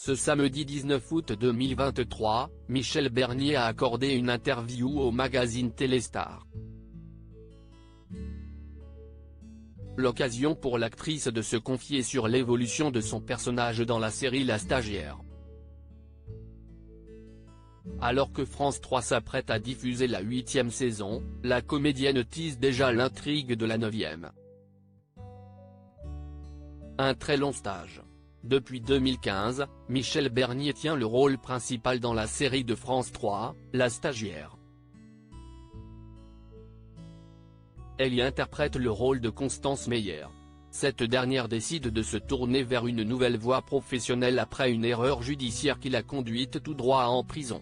Ce samedi 19 août 2023, Michel Bernier a accordé une interview au magazine Téléstar. L'occasion pour l'actrice de se confier sur l'évolution de son personnage dans la série La Stagiaire. Alors que France 3 s'apprête à diffuser la 8e saison, la comédienne tease déjà l'intrigue de la 9e. Un très long stage. Depuis 2015, Michel Bernier tient le rôle principal dans la série de France 3, La Stagiaire. Elle y interprète le rôle de Constance Meyer. Cette dernière décide de se tourner vers une nouvelle voie professionnelle après une erreur judiciaire qui l'a conduite tout droit en prison.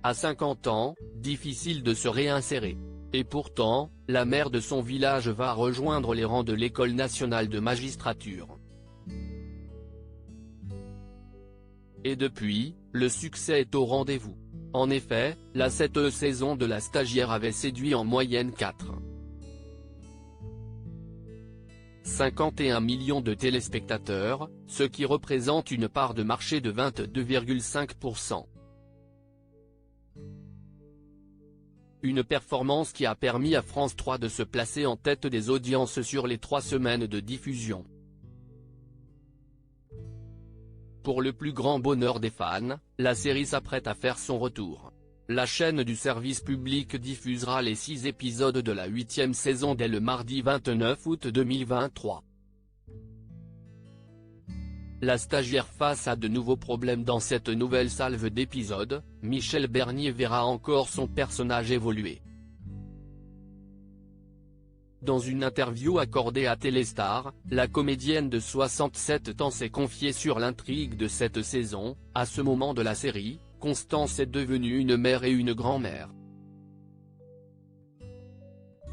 À 50 ans, difficile de se réinsérer. Et pourtant, la mère de son village va rejoindre les rangs de l'École nationale de magistrature. Et depuis, le succès est au rendez-vous. En effet, la 7e saison de La Stagiaire avait séduit en moyenne 4,51 millions de téléspectateurs, ce qui représente une part de marché de 22,5%. Une performance qui a permis à France 3 de se placer en tête des audiences sur les 3 semaines de diffusion. Pour le plus grand bonheur des fans, la série s'apprête à faire son retour. La chaîne du service public diffusera les 6 épisodes de la 8e saison dès le mardi 29 août 2023. La Stagiaire face à de nouveaux problèmes dans cette nouvelle salve d'épisodes, Michel Bernier verra encore son personnage évoluer. Dans une interview accordée à Téléstar, la comédienne de 67 ans s'est confiée sur l'intrigue de cette saison. À ce moment de la série, Constance est devenue une mère et une grand-mère.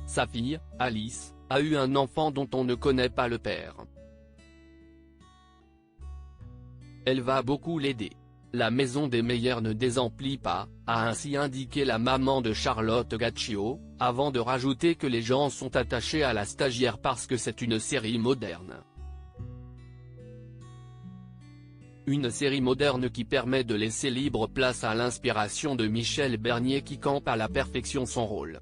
Sa fille, Alice, a eu un enfant dont on ne connaît pas le père. Elle va beaucoup l'aider. La maison des Meyer ne désemplit pas, a ainsi indiqué la maman de Charlotte Gaccio, avant de rajouter que les gens sont attachés à La Stagiaire parce que c'est une série moderne. Une série moderne qui permet de laisser libre place à l'inspiration de Michel Bernier qui campe à la perfection son rôle.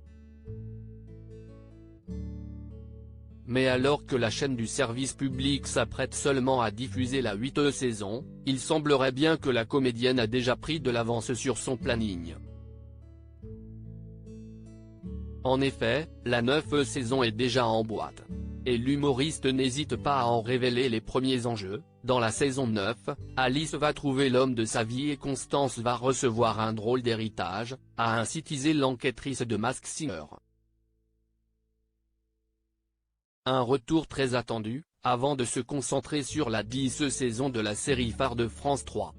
Mais alors que la chaîne du service public s'apprête seulement à diffuser la 8e saison, il semblerait bien que la comédienne a déjà pris de l'avance sur son planning. En effet, la 9e saison est déjà en boîte. Et l'humoriste n'hésite pas à en révéler les premiers enjeux. Dans la saison 9, Alice va trouver l'homme de sa vie et Constance va recevoir un drôle d'héritage, a ainsi teasé l'enquêtrice de Masked Singer. Un retour très attendu, avant de se concentrer sur la 10e saison de la série phare de France 3.